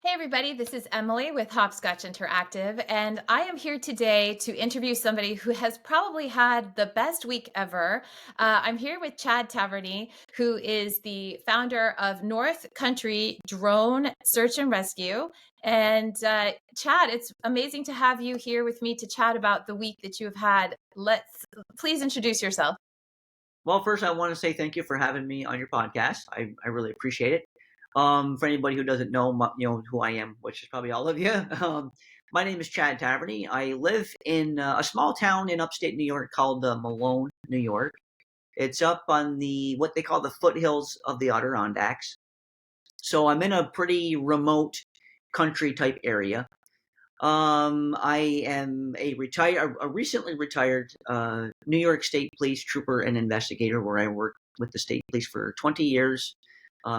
Hey everybody, this is Emily with Hopscotch Interactive, and I am here today to interview somebody who has probably had the best week ever. I'm here with Chad Taverny, who is the founder of North Country Drone Search and Rescue. And Chad, it's amazing to have you here with me to chat about the week that you have had. Please introduce yourself. Well, first, I want to say thank you for having me on your podcast. I really appreciate it. For anybody who doesn't know, who I am, which is probably all of you, my name is Chad Taverny. I live in a small town in upstate New York called Malone, New York. It's up on what they call the foothills of the Adirondacks. So I'm in a pretty remote country type area. I am a recently retired New York State Police trooper and investigator, where I worked with the state police for 20 years.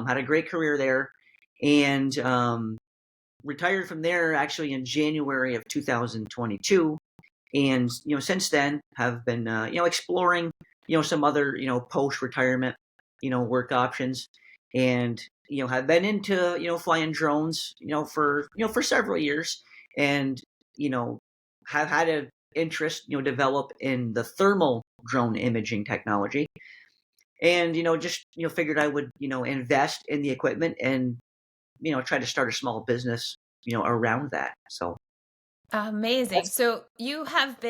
Had a great career there, and retired from there actually in January of 2022. And since then have been exploring some other post retirement work options, and have been into flying drones for several years, and have had an interest develop in the thermal drone imaging technology, and just figured I would invest in the equipment and try to start a small business around that. So Amazing. that's So you have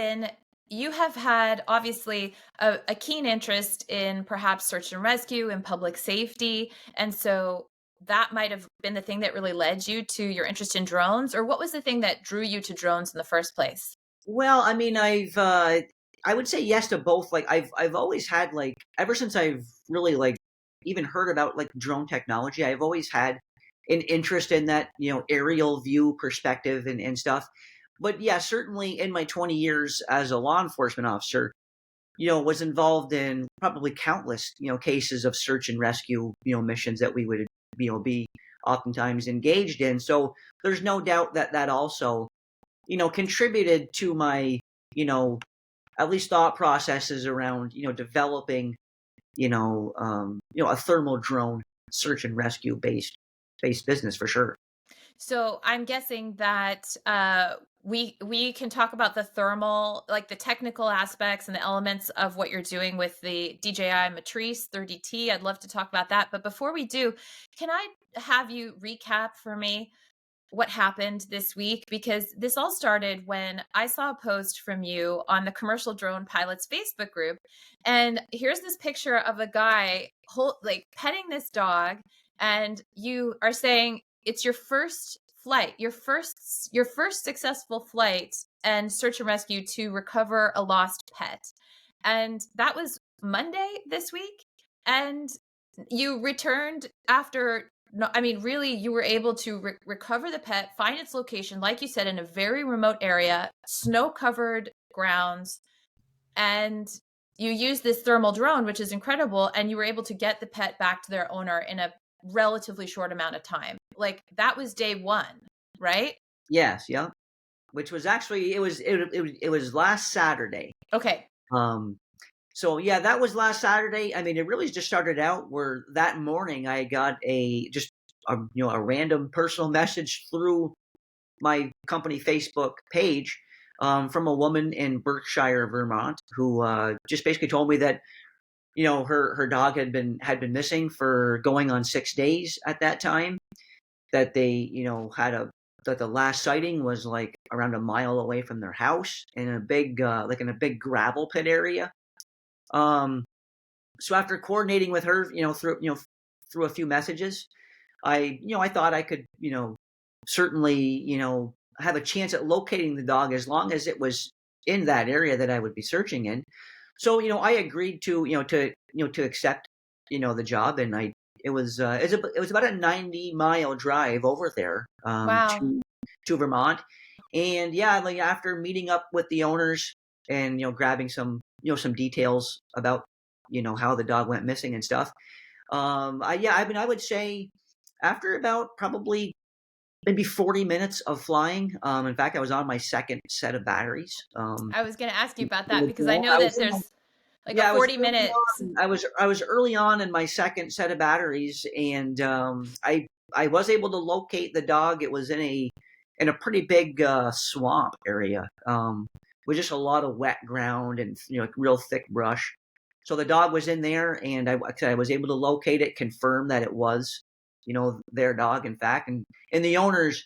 had obviously a keen interest in perhaps search and rescue and public safety. And so that might have been the thing that really led you to your interest in drones, or what was the thing that drew you to drones in the first place? Well, I mean, I would say yes to both. Like, I've always had, like, ever since I've really, like, even heard about, like, drone technology, I've always had an interest in that, aerial view perspective and stuff. But yeah, certainly in my 20 years as a law enforcement officer, was involved in probably countless, cases of search and rescue, missions that we would, be oftentimes engaged in. So there's no doubt that that also contributed to my, you know, at least thought processes around, developing, a thermal drone search and rescue based business for sure. So I'm guessing that we can talk about the thermal, like the technical aspects and the elements of what you're doing with the DJI Matrice 30T. I'd love to talk about that. But before we do, can I have you recap for me what happened this week? Because this all started when I saw a post from you on the Commercial Drone Pilots Facebook group. And here's this picture of a guy like petting this dog. And you are saying it's your first flight, your first successful flight and search and rescue to recover a lost pet. And that was Monday this week. And you returned after, no, I mean, really, you were able to recover the pet, find its location, like you said, in a very remote area, snow-covered grounds, and you used this thermal drone, which is incredible, and you were able to get the pet back to their owner in a relatively short amount of time. Like that was day one, right? Yes, yeah. Which was actually it was last Saturday. Okay. Um, so yeah, that was last Saturday. I mean, it really just started out where that morning I got a random personal message through my company Facebook page, from a woman in Berkshire, Vermont, who just basically told me that her dog had been missing for going on 6 days at that time. That they that the last sighting was like around a mile away from their house in a big in a big gravel pit area. Um, so after coordinating with her, through a few messages, I thought I could certainly have a chance at locating the dog as long as it was in that area that I would be searching in. So I agreed to to accept the job, and I it was about a 90-mile drive over there, Wow. to Vermont. And yeah, like after meeting up with the owners and grabbing some details about how the dog went missing and stuff. I mean, I would say after about probably maybe 40 minutes of flying. In fact, I was on my second set of batteries. I was going to ask you about that because I know I that was there's like a Yeah, I was 40 early minute. on. I was early on in my second set of batteries, and I I was able to locate the dog. It was in a pretty big swamp area, with just a lot of wet ground and like real thick brush. So the dog was in there, and I was able to locate it, confirm that it was, their dog, in fact, and the owners,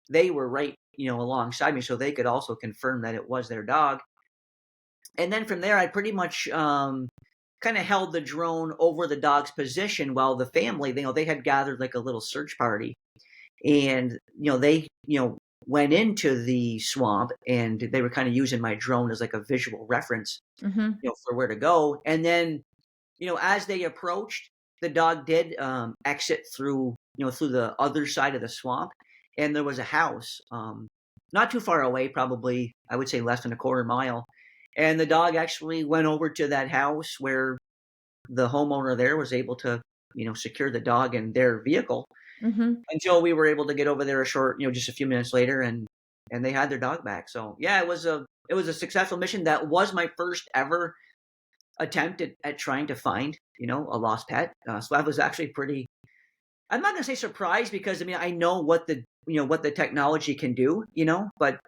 they were right, alongside me, so they could also confirm that it was their dog. And then from there, I pretty much kind of held the drone over the dog's position while the family, they had gathered like a little search party, and they went into the swamp, and they were kind of using my drone as like a visual reference, Mm-hmm. for where to go. And then as they approached, the dog did exit through the other side of the swamp, and there was a house not too far away, probably I would say less than a quarter mile. And the dog actually went over to that house where the homeowner there was able to secure the dog in their vehicle Mm-hmm. until we were able to get over there just a few minutes later, and they had their dog back. So yeah, it was a successful mission. That was my first ever attempt at trying to find a lost pet. So I was actually pretty. I'm not gonna say surprised, because I mean I know what the technology can do, but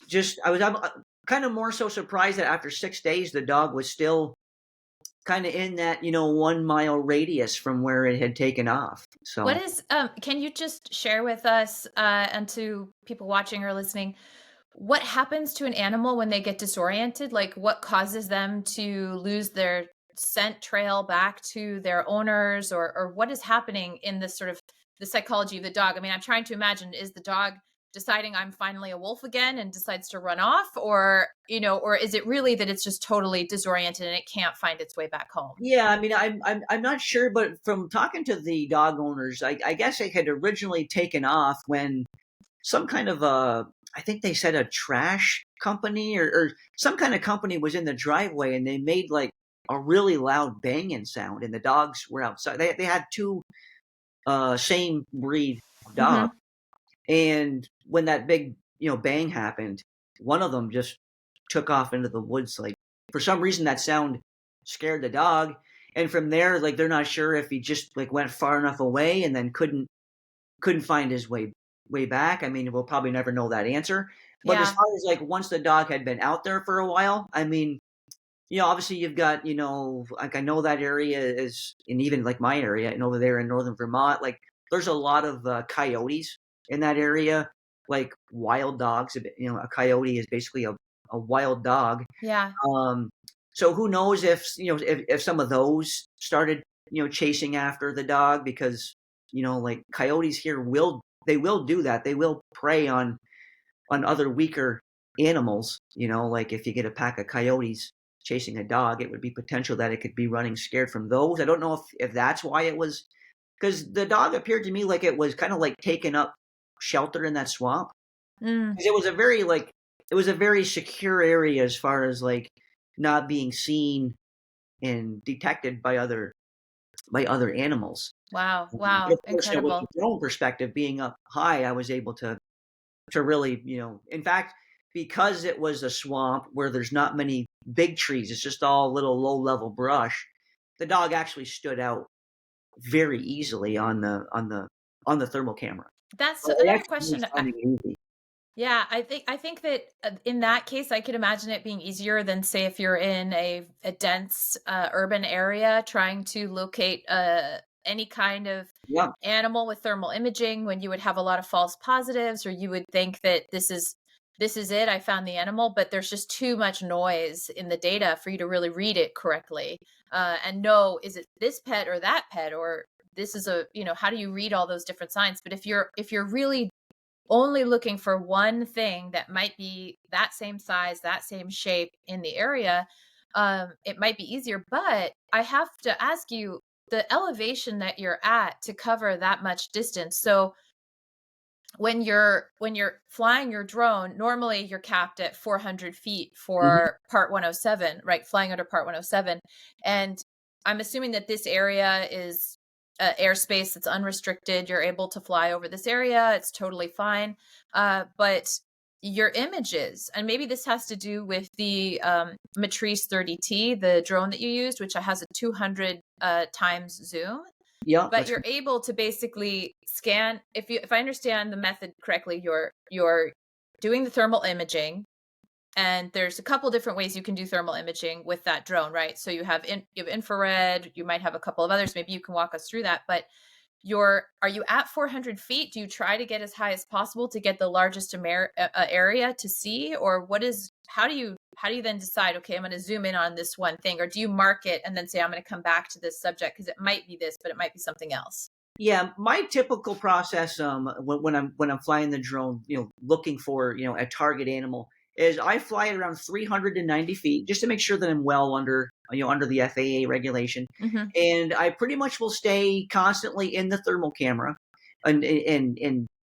just I was kind of more so surprised that after 6 days the dog was still kind of in that 1 mile radius from where it had taken off. What So is can you just share with us and to people watching or listening, what happens to an animal when they get disoriented? Like what causes them to lose their scent trail back to their owners, or what is happening in this sort of the psychology of the dog? I mean, I'm trying to imagine, is the dog deciding I'm finally a wolf again and decides to run off, or is it really that it's just totally disoriented and it can't find its way back home? yeah, I mean I'm not sure, but from talking to the dog owners, I guess it had originally taken off when some kind of I think they said a trash company, or some kind of company was in the driveway, and they made like a really loud banging sound, and the dogs were outside. They had two same breed of dogs, Mhm. and when that big bang happened, one of them just took off into the woods. Like for some reason, that sound scared the dog, and from there, like they're not sure if he just like went far enough away and then couldn't find his way back. I mean, we'll probably never know that answer. But as Yeah. far as like once the dog had been out there for a while, I mean, obviously you've got, like I know that area is, and even like my area and over there in northern Vermont, like there's a lot of coyotes in that area, like wild dogs. A coyote is basically a wild dog. Yeah. Um, so who knows if if some of those started chasing after the dog, because like coyotes here will do that. They will prey on other weaker animals. Like if you get a pack of coyotes chasing a dog, it would be potential that it could be running scared from those. I don't know if that's why it was, because the dog appeared to me like it was kind of like taking up shelter in that swamp. Mm. 'Cause it was a very secure area as far as like not being seen and detected by other animals. Wow. But Wow. of course, with the Incredible. drone perspective, being up high, I was able to really, in fact, because it was a swamp where there's not many big trees, it's just all little low level brush. The dog actually stood out very easily on the thermal camera. That's So I another actually was question. finding it easy. Yeah, I think that in that case, I could imagine it being easier than say if you're in a dense urban area trying to locate any kind of Yeah, animal with thermal imaging, when you would have a lot of false positives, or you would think that this is it, I found the animal, but there's just too much noise in the data for you to really read it correctly and know, is it this pet or that pet, or this is a, how do you read all those different signs? But if you're really only looking for one thing that might be that same size, that same shape in the area, it might be easier. But I have to ask you, the elevation that you're at to cover that much distance. So when you're flying your drone, normally you're capped at 400 feet mhm, for part 107, right? Flying under part 107. And I'm assuming that this area is airspace that's unrestricted. You're able to fly over this area. It's totally fine. But your images, and maybe this has to do with the Matrice 30T, the drone that you used, which has a 200 times zoom. Yeah, but that's you're correct. able to basically scan. If I understand the method correctly, you're doing the thermal imaging, and there's a couple different ways you can do thermal imaging with that drone, right? So you have infrared, you might have a couple of others. Maybe you can walk us through that. But are you at 400 feet? Do you try to get as high as possible to get the largest area to see, or how do you then decide? Okay, I'm going to zoom in on this one thing, or do you mark it and then say I'm going to come back to this subject because it might be this, but it might be something else? Yeah, my typical process, when I'm flying the drone, looking for a target animal, is I fly at around 390 feet just to make sure that I'm well under the FAA regulation, Hmm. and I pretty much will stay constantly in the thermal camera, and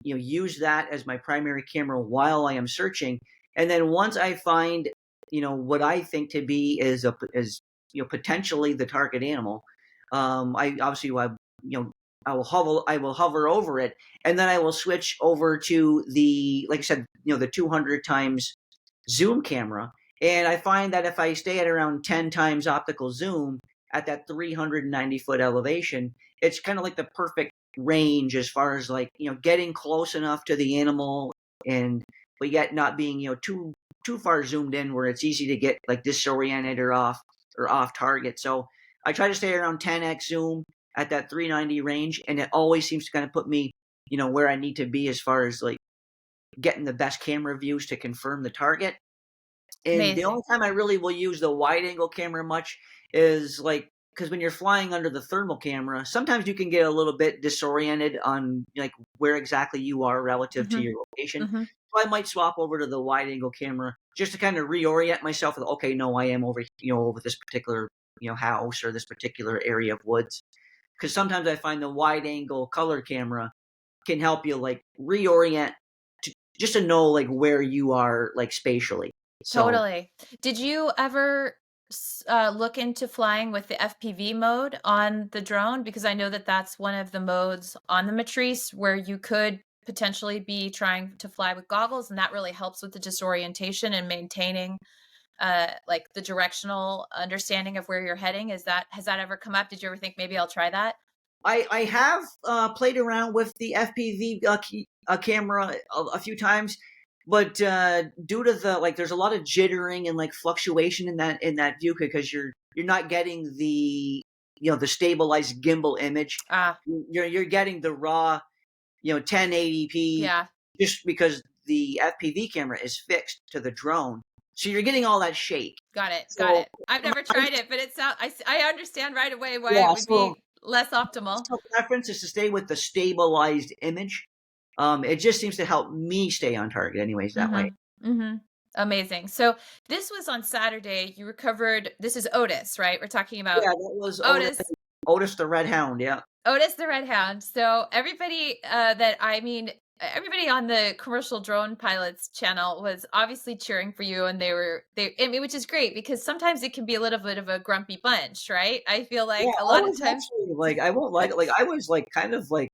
use that as my primary camera while I am searching, and then once I find what I think to be is potentially the target animal, I obviously you know I will hover over it, and then I will switch over to the, like I said, the 200 times zoom camera. And I find that if I stay at around 10 times optical zoom at that 390-foot elevation, it's kind of like the perfect range as far as, like, getting close enough to the animal, and but yet not being, too far zoomed in where it's easy to get like disoriented or off target. So I try to stay around 10x zoom at that 390 range, and it always seems to kind of put me, where I need to be as far as like getting the best camera views to confirm the target. And the Amazing. only time I really will use the wide angle camera much is like, because when you're flying under the thermal camera, sometimes you can get a little bit disoriented on like where exactly you are relative to Hmm. your location. Hmm. So I might swap over to the wide angle camera just to kind of reorient myself. Okay, no, I am over this particular house or this particular area of woods. Because sometimes I find the wide angle color camera can help you like reorient just to know like where you are like spatially. So Totally. Did you ever look into flying with the FPV mode on the drone? Because I know that that's one of the modes on the Matrice where you could potentially be trying to fly with goggles, and that really helps with the disorientation and maintaining like the directional understanding of where you're heading. Has that ever come up? Did you ever think maybe I'll try that? I have played around with the FPV camera a few times, but due to the like, there's a lot of jittering and like fluctuation in that view because you're not getting the stabilized gimbal image. Ah, You're getting the raw 1080p yeah. just because the FPV camera is fixed to the drone, so you're getting all that shake. Got it. Got So it. I've never tried it, but I understand right away why it yeah, would so be less my optimal. personal preference is to stay with the stabilized image. It just seems to help me stay on target, anyways, that way. Mhm. Mhm. Amazing. So this was on Saturday. You recovered. This is Otis, right? We're talking about Yeah, that was Otis. Otis the Red Hound. Yeah, Otis the Red Hound. So everybody everybody on the commercial drone pilots channel was obviously cheering for you, and I mean, which is great because sometimes it can be a little bit of a grumpy bunch, right? I feel yeah. like a I lot of was times. actually like, I won't like I was like kind of like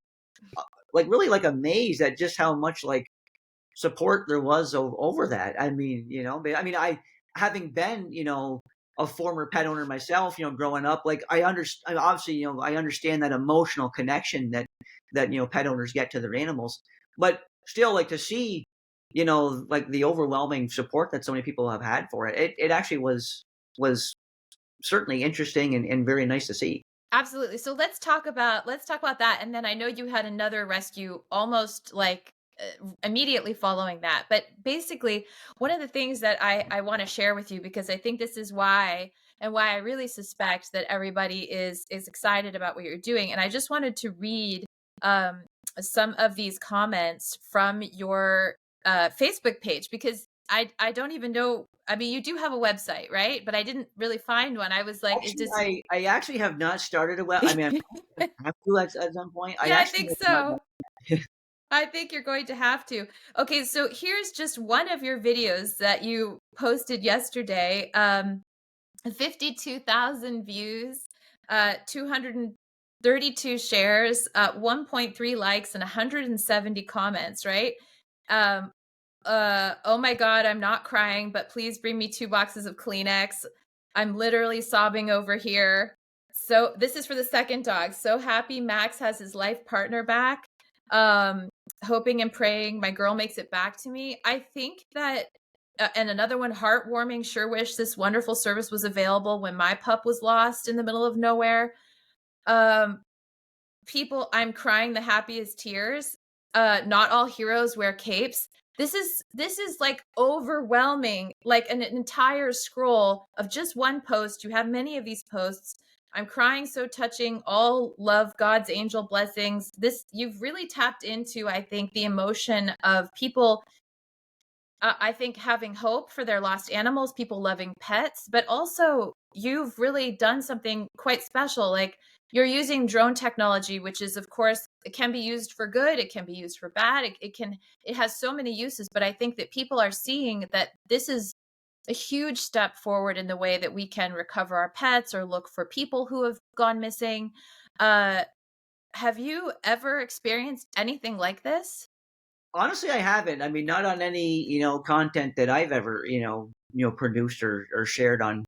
really like amazed at just how much like support there was over that. I mean, but I mean, having been, a former pet owner myself, growing up, like I understand, obviously, I understand that emotional connection that pet owners get to their animals, but still, like to see, like the overwhelming support that so many people have had for it, it actually was certainly interesting and very nice to see. Absolutely. So let's talk about that, and then I know you had another rescue almost like immediately following that. But basically, one of the things that I want to share with you, because I think this is why I really suspect that everybody is excited about what you're doing, and I just wanted to read um, some of these comments from your Facebook page because I don't even know. I mean, you do have a website, right? But I didn't really find one. I was like, it Actually, just. I actually have not started a web. I mean, I have to at some point. I Yeah, I actually think have not done. so. I think you're going to have to. Okay, so here's just one of your videos that you posted yesterday. 52,000 views, 232 shares, 1.3 likes, and 170 comments, right? Um, oh my God, I'm not crying, but please bring me 2 boxes of Kleenex. I'm literally sobbing over here. So this is for the second dog. So happy Max has his life partner back. Um, Hoping and praying my girl makes it back to me. I think that, and another one, heartwarming. Sure wish this wonderful service was available when my pup was lost in the middle of nowhere. Um, People, I'm crying the happiest tears. Not all heroes wear capes. This is like overwhelming, like an entire scroll of just one post. You have many of these posts. I'm crying, so touching. All love, God's angel blessings. This, you've really tapped into, I think, the emotion of people, I think, having hope for their lost animals, people loving pets, but also you've really done something quite special. Like, you're using drone technology, which is, of course, it can be used for good, it can be used for bad. It has so many uses, but I think that people are seeing that this is a huge step forward in the way that we can recover our pets or look for people who have gone missing. Uh, have you ever experienced anything like this? Honestly, I haven't. I mean, not on any content that I've ever produced or shared on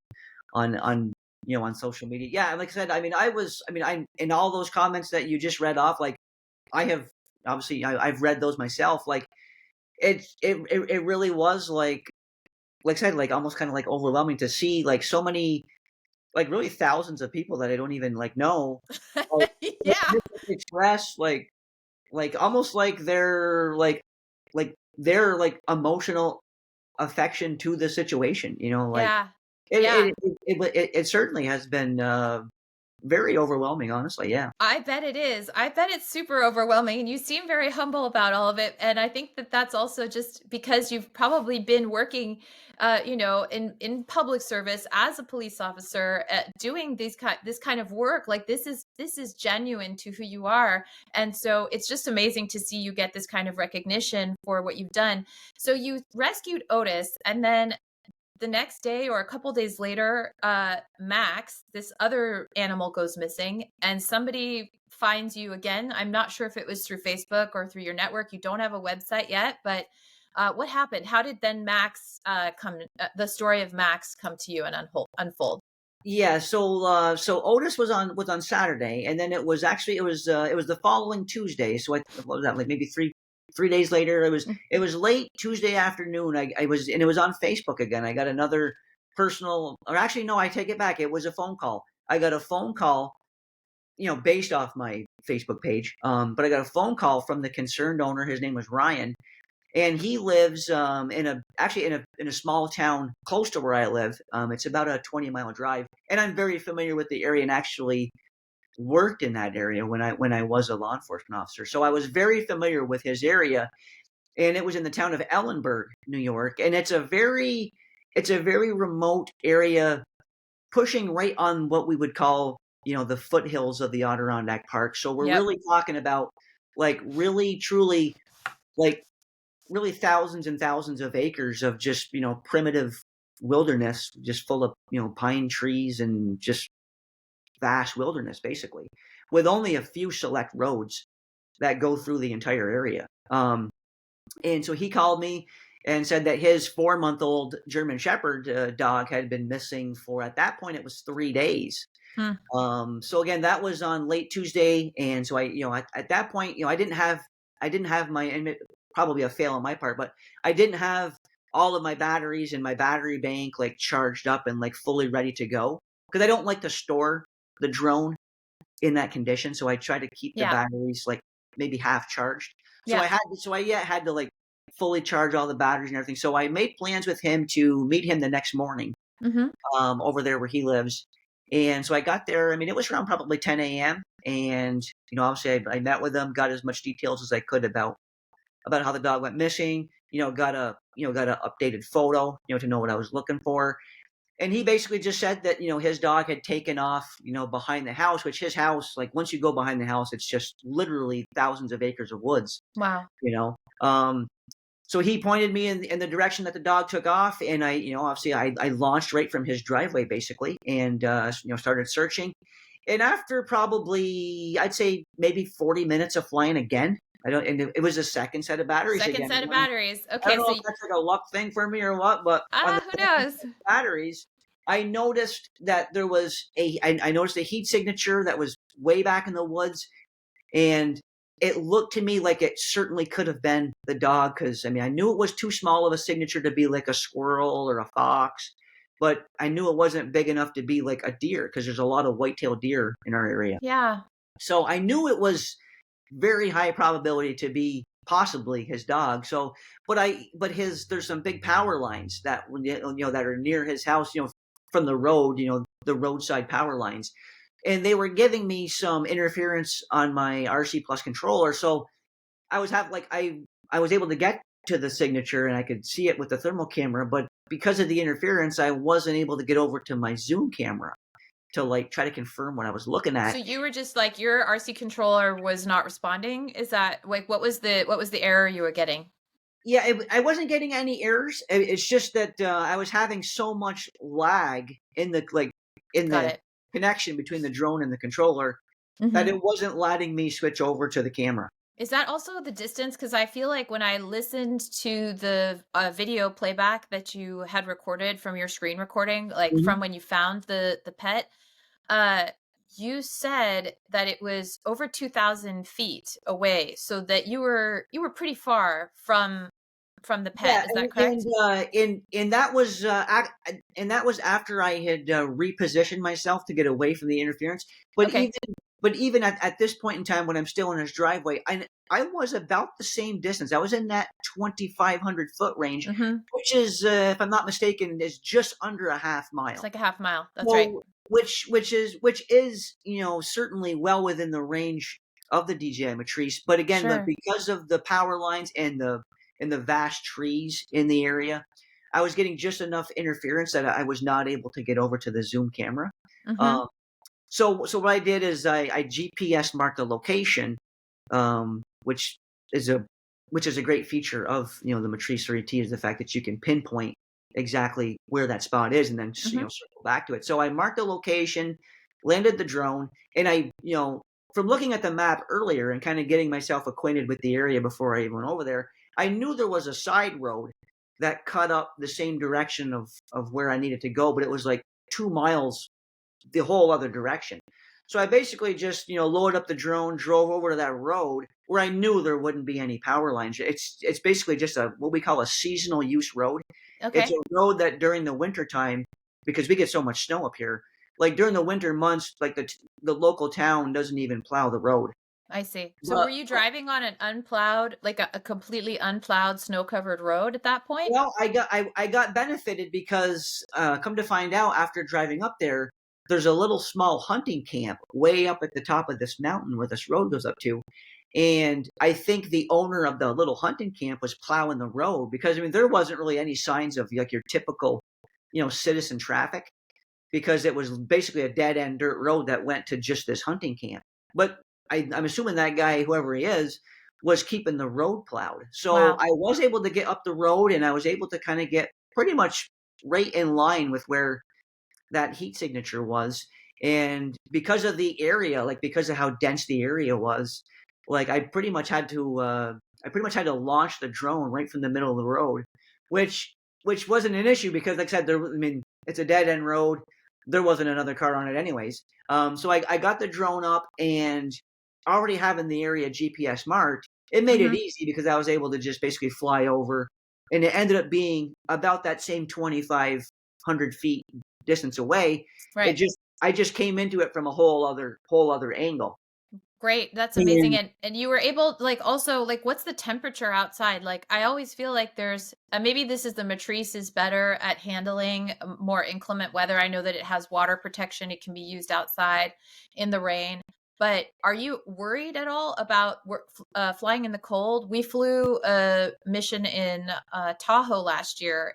on social media. Yeah, like I said, I mean, I in all those comments that you just read off, like I have obviously I've read those myself. Like it really was like I said, like almost kind of like overwhelming to see like so many, like really thousands of people that I don't even like know, like Yeah. express like almost like their like emotional affection to the situation. Like Yeah. it Yeah. it certainly has been very overwhelming, honestly. Yeah. I bet it is. I bet it's super overwhelming, and you seem very humble about all of it. And I think that that's also just because you've probably been working, in public service as a police officer, doing this kind of work. Like, this is genuine to who you are, and so it's just amazing to see you get this kind of recognition for what you've done. So you rescued Otis, and then the next day or a couple days later, Max, this other animal, goes missing, and somebody finds you again. I'm not sure if it was through Facebook or through your network. You don't have a website yet, but what happened? How did then Max the story of Max come to you and unfold? Yeah, so Otis was on Saturday, and then it was the following Tuesday. So what was that, like maybe three days later? It was late Tuesday afternoon. It was on Facebook again. I got another personal, or actually no, I take it back. It was a phone call. I got a phone call, based off my Facebook page. But I got a phone call from the concerned owner. His name was Ryan, and he lives in a small town close to where I live. It's about a 20-mile drive, and I'm very familiar with the area and actually worked in that area when I was a law enforcement officer. So I was very familiar with his area, and it was in the town of Ellenburg, New York, and it's a very remote area, pushing right on what we would call the foothills of the Adirondack Park. So we're Yep. really talking about like really truly like really thousands and thousands of acres of just primitive wilderness, just full of pine trees and just vast wilderness, basically, with only a few select roads that go through the entire area. And so he called me and said that his 4-month-old German Shepherd dog had been missing for, at that point, it was 3 days. Hmm. So again, that was on late Tuesday, and so at that point, I didn't have my, and probably a fail on my part, but I didn't have all of my batteries in my battery bank like charged up and like fully ready to go, because I don't like to store the drone in that condition. So I try to keep the Yeah. batteries like maybe half charged. So Yeah. I had to like fully charge all the batteries and everything. So I made plans with him to meet him the next morning Mm-hmm. over there where he lives. And so I got there. I mean, it was around probably 10 a.m. And obviously, I met with him, got as much details as I could about how the dog went missing. Got a updated photo, to know what I was looking for. And he basically just said that his dog had taken off, behind the house. Which his house, like once you go behind the house, it's just literally thousands of acres of woods. Wow. You know. So he pointed me in the direction that the dog took off, and obviously I launched right from his driveway basically, and started searching. And after probably, I'd say maybe 40 minutes of flying again, and it was a second set of batteries Second again. set of batteries. I don't Okay, know so if that's like a luck thing for me or what, but on the who second knows? set of batteries, I noticed that there was I noticed a heat signature that was way back in the woods, and it looked to me like it certainly could have been the dog because I mean I knew it was too small of a signature to be like a squirrel or a fox, but I knew it wasn't big enough to be like a deer because there's a lot of white-tailed deer in our area. Yeah. So I knew it was very high probability to be possibly his dog. So, but his there's some big power lines that that are near his house, from the road, the roadside power lines, and they were giving me some interference on my RC Plus controller. So I was have like I was able to get to the signature and I could see it with the thermal camera, but because of the interference, I wasn't able to get over to my zoom camera to like try to confirm what I was looking So at. you were just like your RC controller was not responding? Is that like what was the error you were getting? Yeah, I wasn't getting any errors. It's just that I was having so much lag in Got the it. connection between the drone and the controller that Mhm. it wasn't letting me switch over to the camera. Is that also the distance? Because I feel like when I listened to the video playback that you had recorded from your screen recording, like Mhm. from when you found the pet, uh, you said that it was over 2,000 feet away, so that you were pretty far from the pet. Yeah, Is that correct? and that was after I had repositioned myself to get away from the interference. But Okay. even at this point in time, when I'm still in his driveway, I was about the same distance. I was in that 2,500 foot range, Mhm. which is, if I'm not mistaken, is just under a half It's mile. like a half mile. That's right. So, which is certainly well within the range of the DJI Matrice, but again, Sure. because of the power lines and the vast trees in the area, I was getting just enough interference that I was not able to get over to the zoom camera. Mhm. Um, so what I did is I GPS marked the location, um, which is a which is a great feature of the Matrice 3T is the fact that you can pinpoint exactly where that spot is and then Mhm. circle back to it. So I marked the location, landed the drone, and I from looking at the map earlier and kind of getting myself acquainted with the area before I even went over there, I knew there was a side road that cut up the same direction of where I needed to go, but it was like 2 miles the whole other direction. So I basically just, loaded up the drone, drove over to that road where I knew there wouldn't be any power lines. It's basically just a what we call a seasonal use road. It's a Okay. road that during the winter time, because we get so much snow up here, like during the winter months, like the local town doesn't even plow the road. I see. So were But you driving on an unplowed, like a completely unplowed, snow-covered road at that point? well, I got benefited because come to find out after driving up there, there's a little small hunting camp way up at the top of this mountain where this road goes up to. And I think the owner of the little hunting camp was plowing the road because I mean there wasn't really any signs of like your typical, citizen traffic because it was basically a dead end dirt road that went to just this hunting camp. But I'm assuming that guy, whoever he is, was keeping the road plowed. So Wow. I was able to get up the road and I was able to kind of get pretty much right in line with where that heat signature was. And because of the area, like because of how dense the area was, like I pretty much had to launch the drone right from the middle of the road, which which wasn't an issue because like I said, I mean it's a dead end road. There wasn't another car on it anyways. So I got the drone up and already having the area GPS marked, it made it Mhm. easy because I was able to just basically fly over and it ended up being about that same 2,500 feet distance away. It Right. just I just came into it from a whole other angle. Great. That's amazing. And And you were able, like, also, like, what's the temperature outside? Like, I always feel like there's maybe this is the Matrice is better at handling more inclement weather. I know that it has water protection. It can be used outside in the rain. But are you worried at all about flying in the cold? We flew a mission in Tahoe last year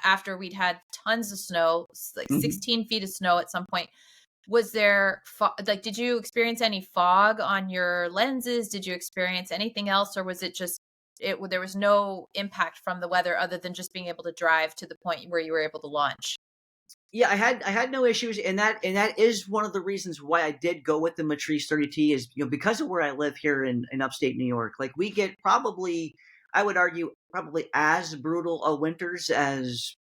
after we'd had tons of snow, like mhm. 16 feet of snow at some point. Was there like, did you experience any fog on your lenses? Did you experience anything else, or was it just there was no impact from the weather other than just being able to drive to the point where you were able to launch? Yeah, I had no issues, and that is one of the reasons why I did go with the Matrice 30T is because of where I live here in upstate New York. Like we get probably I would argue probably as brutal a winters as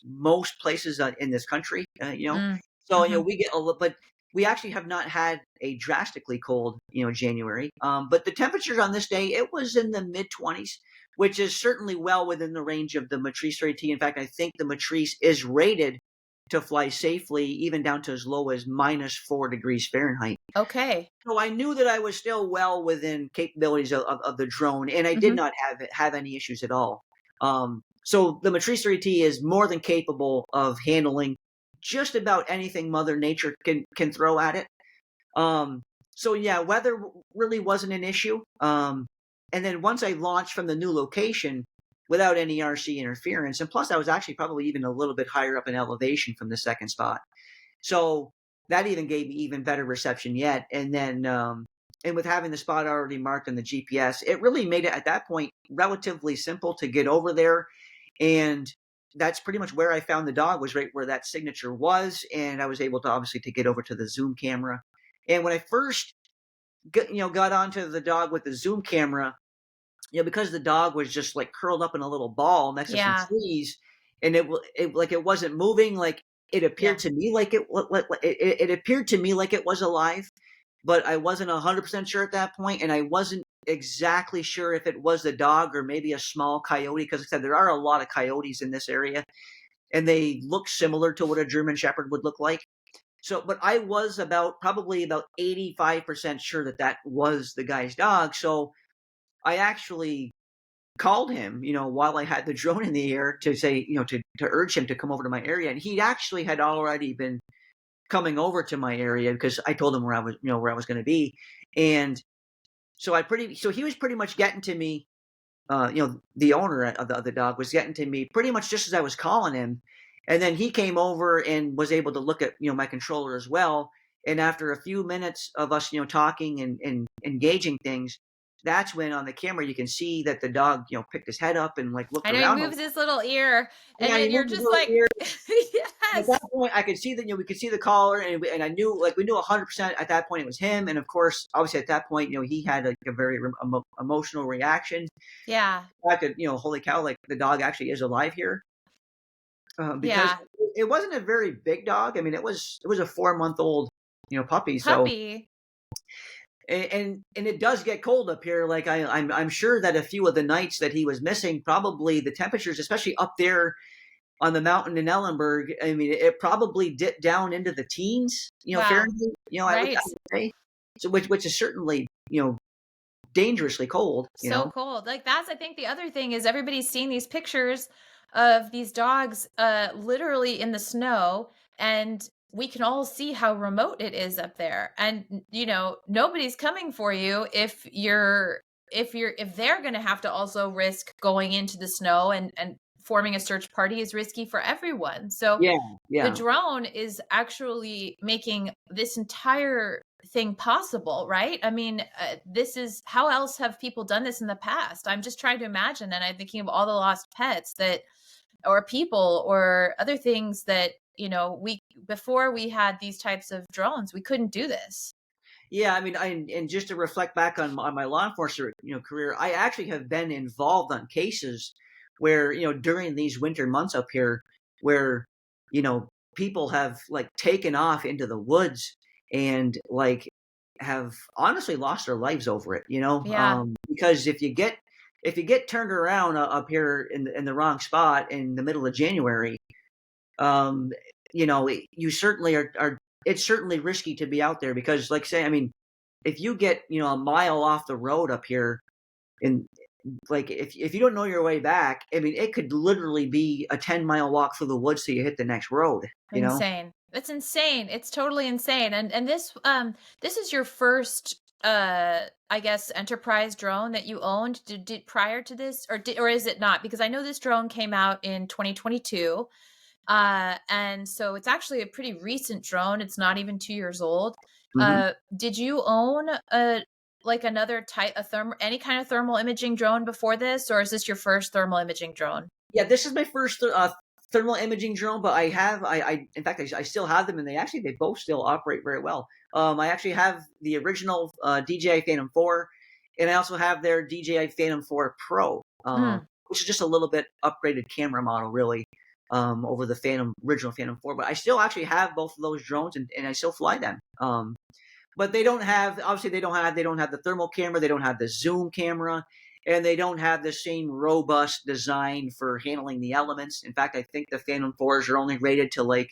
most places in this country. Mm. So Mhm. we get a little, but we actually have not had a drastically cold January. But the temperatures on this day, it was in the mid 20s, which is certainly well within the range of the Matrice 30T. In fact, I think the Matrice is rated to fly safely, even down to as low as -4 degrees Fahrenheit. Okay. So I knew that I was still well within capabilities of the drone, and I did Mhm. not have any issues at all. So the Matrice 3T is more than capable of handling just about anything Mother Nature can throw at it. Um, so yeah, weather really wasn't an issue. And then once I launched from the new location without any RC interference, and plus I was actually probably even a little bit higher up in elevation from the second spot. So that even gave me even better reception yet. And then, and with having the spot already marked on the GPS, it really made it at that point relatively simple to get over there. And that's pretty much where I found the dog, was right where that signature was. And I was able to obviously to get over to the zoom camera. And when I first got onto the dog with the zoom camera, because the dog was just like curled up in a little ball next to some Yeah. trees, and it wasn't moving. Like it appeared Yeah. to me like it appeared to me like it was alive, but I wasn't 100% sure at that point, and I wasn't exactly sure if it was the dog or maybe a small coyote, because like I said, there are a lot of coyotes in this area, and they look similar to what a German Shepherd would look like. So, but I was probably about 85% sure that that was the guy's dog. So I actually called him, while I had the drone in the air to say, to urge him to come over to my area. And he actually had already been coming over to my area because I told him where I was going to be. And so he was pretty much getting to me. The owner of the dog was getting to me pretty much just as I was calling him. And then he came over and was able to look at, my controller as well. And after a few minutes of us, talking and engaging things, that's when on the camera you can see that the dog, picked his head up and like looked I know he around. moves his little ear, and Yeah, he then you're moved his just little like, ear. At that yes. point, I could see that we could see the collar, and I knew, like, we knew 100% at that point it was him. And of course, obviously at that point, he had like a very emotional reaction. Yeah. The fact that, holy cow, like the dog actually is alive here, because Yeah. it wasn't a very big dog. I mean, it was a 4-month old, puppy. So Puppy. and it does get cold up here. Like I'm sure that a few of the nights that he was missing, probably the temperatures, especially up there on the mountain in Ellenberg, I mean, it probably dipped down into the teens, Wow. Fahrenheit. I Right. would say, so which is certainly dangerously cold. So cold. Like, that's I think the other thing is everybody's seeing these pictures of these dogs literally in the snow, and we can all see how remote it is up there. And nobody's coming for you if they're going to have to also risk going into the snow, and forming a search party is risky for everyone. So Yeah, the yeah. drone is actually making this entire thing possible, right? I mean, this is how else have people done this in the past? I'm just trying to imagine, and I'm thinking of all the lost pets that, or people, or other things that, we, before we had these types of drones, we couldn't do this. Yeah, I mean, and just to reflect back on my law enforcement, career, I actually have been involved on cases where, during these winter months up here, where, people have like taken off into the woods and like have honestly lost their lives over it, Yeah. because if you get turned around up here in the wrong spot in the middle of January, um, you certainly are. It's certainly risky to be out there because, like, say, I mean, if you get a mile off the road up here, and like if you don't know your way back, I mean, it could literally be a 10-mile walk through the woods till you hit the next road. Insane. It's insane. It's totally insane. And this is your first I guess enterprise drone that you owned. Did prior to this, or is it not? Because I know this drone came out in 2022. And so it's actually a pretty recent drone. It's not even 2 years old. Hmm. Did you own a like another type a any kind of thermal imaging drone before this, or is this your first thermal imaging drone? Yeah, this is my first thermal imaging drone, but in fact, I still have them, and they both still operate very well. I actually have the original DJI Phantom 4, and I also have their DJI Phantom 4 Pro, Mm, which is just a little bit upgraded camera model, really. over the original Phantom 4. But I still actually have both of those drones, and I still fly them. But they don't have, obviously they don't have the thermal camera, they don't have the zoom camera, and they don't have the same robust design for handling the elements. In fact, I think the Phantom 4s are only rated to like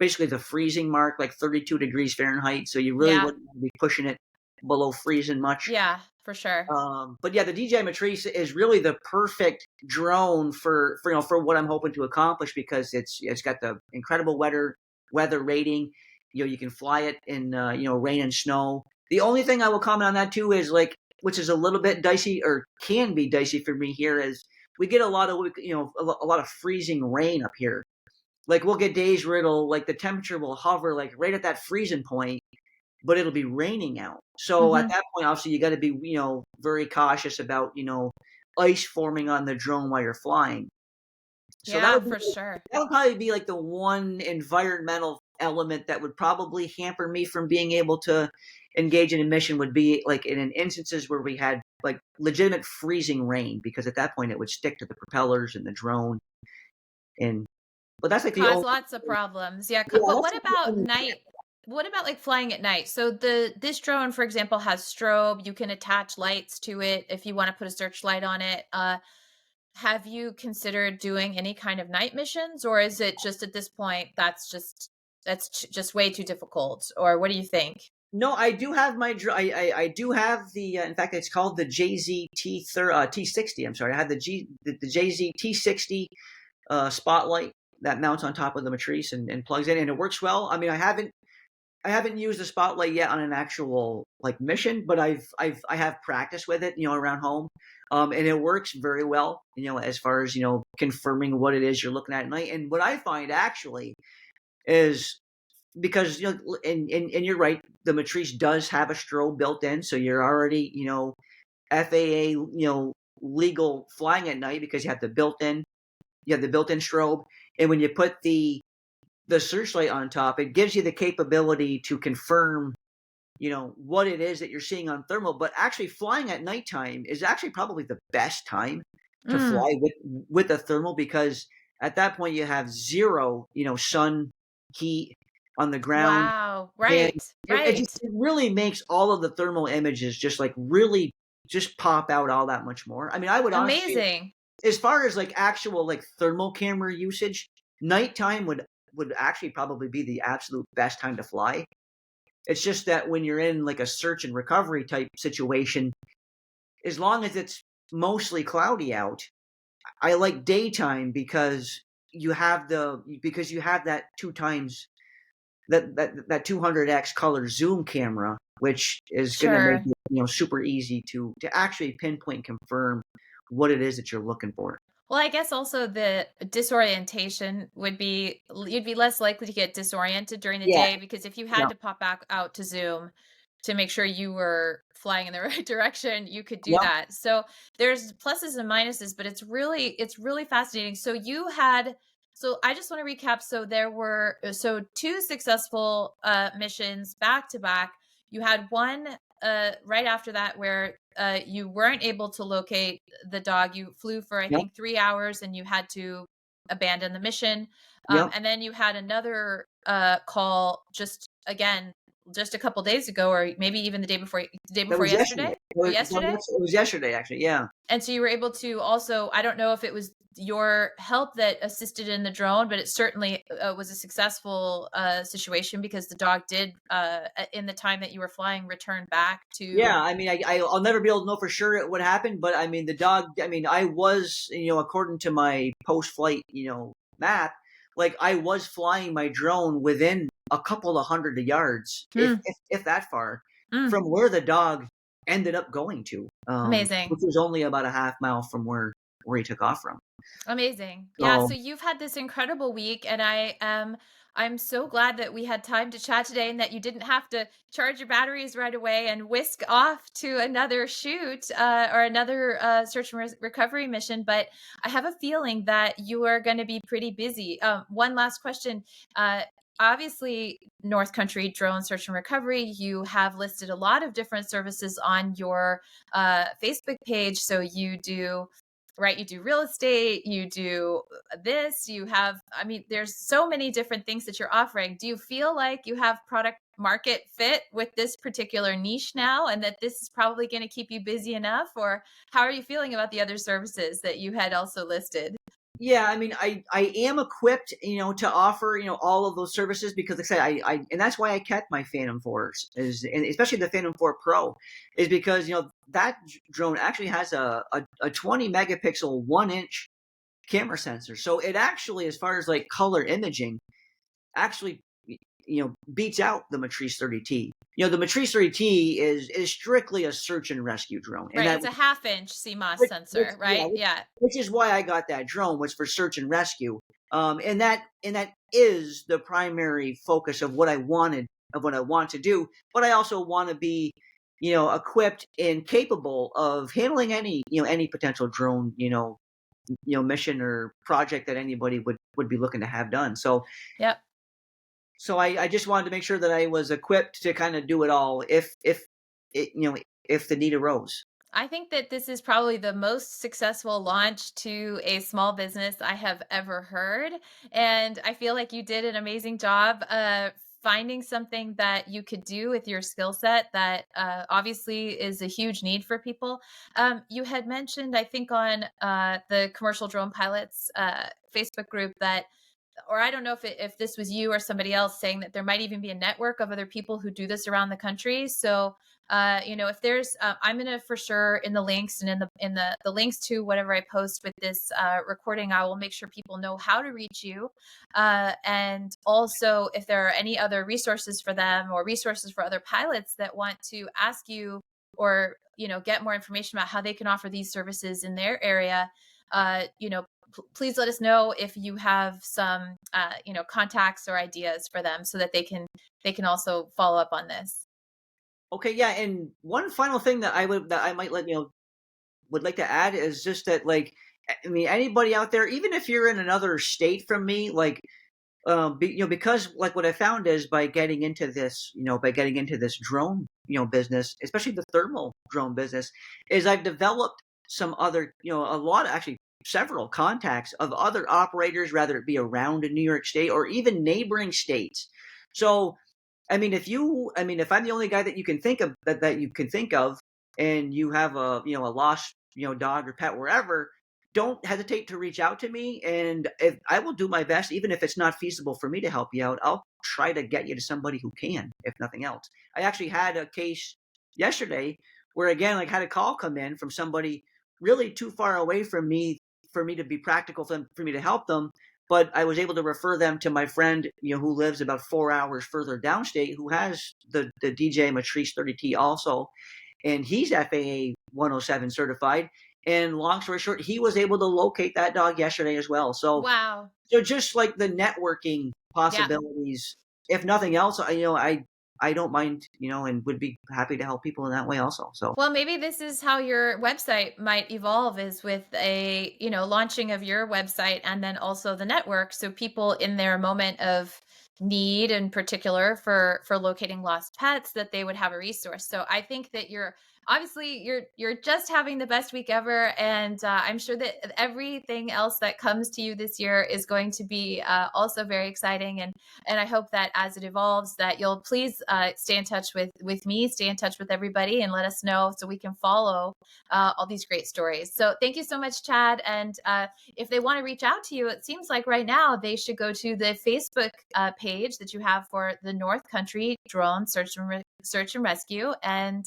basically the freezing mark, like 32 degrees Fahrenheit. So you really Yeah. wouldn't be pushing it below freezing much. Yeah, for sure. But yeah, the DJI Matrice is really the perfect drone for for what I'm hoping to accomplish, because it's got the incredible weather rating. You can fly it in rain and snow. The only thing I will comment on that too is, like, which is a little bit dicey, or can be dicey for me here, is we get a lot of a lot of freezing rain up here. Like, we'll get days where it'll, like, the temperature will hover like right at that freezing point, but it'll be raining out. So at Mhm. that point, obviously, you got to be, very cautious about, ice forming on the drone while you're flying. So Yeah, for sure. that would probably be like the one environmental element that would probably hamper me from being able to engage in a mission, would be like in instances where we had like legitimate freezing rain, because at that point it would stick to the propellers and the drone. And but that's like the Cause only lots of problems. Yeah, yeah, but that's what like the about only night? What about, like, flying at night? So this drone, for example, has strobe, you can attach lights to it if you wanna put a searchlight on it. Have you considered doing any kind of night missions, or is it just at this point just way too difficult, or what do you think? No, I do have I do have the in fact it's called the T60. I'm sorry, I have the JZ T60 spotlight that mounts on top of the matrice and plugs in, and it works well. I mean, I haven't used the spotlight yet on an actual like mission, but I have practiced with it, around home, and it works very well. As far as confirming what it is you're looking at night. And what I find actually is, because and you're right, the matrice does have a strobe built in, so you're already FAA legal flying at night, because you have the built in strobe, and when you put the searchlight on top, it gives you the capability to confirm, what it is that you're seeing on thermal. But actually, flying at nighttime is actually probably the best time to Mm, fly with a thermal, because at that point you have zero, sun heat on the ground, wow. and Right, it right. it really makes all of the thermal images just like really just pop out all that much more. I mean, I would honestly, Amazing. as far as like actual like thermal camera usage, nighttime would actually probably be the absolute best time to fly. It's just that when you're in like a search and recovery type situation, as long as it's mostly cloudy out, I like daytime, because you have that two times that 200x color zoom camera, which is going to make Sure. it super easy to actually pinpoint and confirm what it is that you're looking for. Well, I guess also the disorientation would be you'd be less likely to get disoriented during the Yeah. day, because if you had Yeah. to pop back out to Zoom to make sure you were flying in the right direction, you could do Yeah. that. So there's pluses and minuses, but it's really fascinating. So I just want to recap. So there were two successful missions back to back. You had one right after that where you weren't able to locate the dog. You flew for, I Yeah. think, 3 hours and you had to abandon the mission. Yeah. And then you had another call just a couple days ago, or maybe even the day That before was yesterday. yesterday or yesterday. It was yesterday, actually. Yeah. And so you were able to also, I don't know if it was your help that assisted in the drone, but it certainly was a successful situation, because the dog did, in the time that you were flying, return back Yeah, to. I mean, I'll never be able to know for sure what happened, but I mean, the dog. I mean, I was, according to my post-flight, map, like I was flying my drone within a couple of hundred of yards, Mm, if that far, mm, from where the dog ended up going to, amazing. which was only about a half mile from where he took off from. Amazing. Yeah, So so you've had this incredible week, and I'm so glad that we had time to chat today, and that you didn't have to charge your batteries right away and whisk off to another shoot, or another search and recovery mission. But I have a feeling that you are going to be pretty busy. One last question. Obviously, North Country Drone Search and Recovery, you have listed a lot of different services on your Facebook page. So you do right? You do real estate, you do this, you have, I mean, there's so many different things that you're offering. Do you feel like you have product market fit with this particular niche now and that this is probably going to keep you busy enough? Or how are you feeling about the other services that you had also listed? Yeah, I mean, I am equipped, to offer, all of those services because, like I said, and that's why I kept my Phantom 4s, and especially the Phantom 4 Pro, is because that drone actually has a 20 megapixel 1 inch camera sensor, so it actually, as far as like color imaging, actually beats out the Matrice 30T. The Matrice 30T is strictly a search and rescue drone, and Right. that It's a half-inch CMOS which sensor, yeah, right? Yeah. which is why I got that drone, was for search and rescue. And that is the primary focus of what I wanted, of what I want to do. But I also want to be, equipped and capable of handling any potential drone, mission or project that anybody would be looking to have done. So Yep. I just wanted to make sure that I was equipped to kind of do it all if the need arose. I think that this is probably the most successful launch to a small business I have ever heard. And I feel like you did an amazing job finding something that you could do with your skill set that obviously is a huge need for people. You had mentioned, I think, on the commercial drone pilots Facebook group that, or I don't know if this was you or somebody else saying that there might even be a network of other people who do this around the country. So, if there's, I'm gonna for sure in the links and in the links to whatever I post with this recording, I will make sure people know how to reach you, and also if there are any other resources for them or resources for other pilots that want to ask you or get more information about how they can offer these services in their area. Uh, you know, please let us know if you have some contacts or ideas for them so that they can also follow up on this. Okay, yeah, and one final thing that I might would like to add is just that, like, I mean, anybody out there, even if you're in another state from me, like, because like what I found is by getting into this drone, business, especially the thermal drone business, is I've developed some other, a lot, actually several contacts of other operators, rather it be around in New York State or even neighboring states. So if I'm the only guy that you can think of that you can think of, and you have a lost, dog or pet wherever, don't hesitate to reach out to me, and if I will do my best, even if it's not feasible for me to help you out, I'll try to get you to somebody who can, if nothing else. I actually had a case yesterday where, again, like, had a call come in from somebody really too far away from me for me to be practical for me to help them, but I was able to refer them to my friend, who lives about 4 hours further downstate, who has the DJ Matrice 30T also, and he's FAA 107 certified. And long story short, he was able to locate that dog yesterday as well. So, Wow. just like the networking Yeah. possibilities, if nothing else, I don't mind, and would be happy to help people in that way also. So, Well, maybe this is how your website might evolve is with a, launching of your website and then also the network. So people in their moment of need in particular for locating lost pets, that they would have a resource. So I think that you're just having the best week ever. And I'm sure that everything else that comes to you this year is going to be also very exciting. And I hope that as it evolves, that you'll please stay in touch with me, stay in touch with everybody, and let us know so we can follow all these great stories. So thank you so much, Chad. And if they want to reach out to you, it seems like right now they should go to the Facebook page that you have for the North Country Drone Search and Rescue. And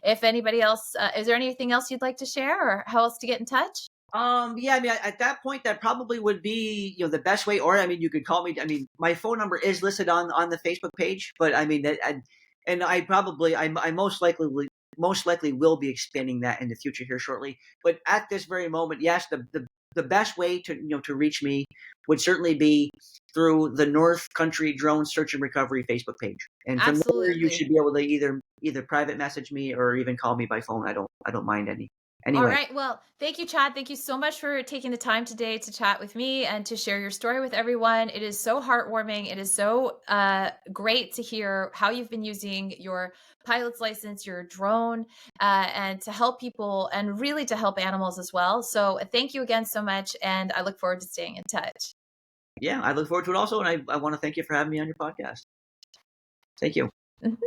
if anybody else, is there anything else you'd like to share, or how else to get in touch? yeah, I mean, at that point, that probably would be, the best way. Or, I mean, you could call me. I mean, my phone number is listed on the Facebook page, but I mean and I most likely will be expanding that in the future here shortly. But at this very moment, yes, the best way to reach me would certainly be through the North Country Drone Search and Recovery Facebook page, and from there you should Absolutely. be able to either private message me or even call me by phone. I don't mind any. All Anyway. right. Well, thank you, Chad. Thank you so much for taking the time today to chat with me and to share your story with everyone. It is so heartwarming. It is so great to hear how you've been using your pilot's license, your drone, and to help people and really to help animals as well. So thank you again so much. And I look forward to staying in touch. Yeah, I look forward to it also. And I want to thank you for having me on your podcast. Thank you. Mhm.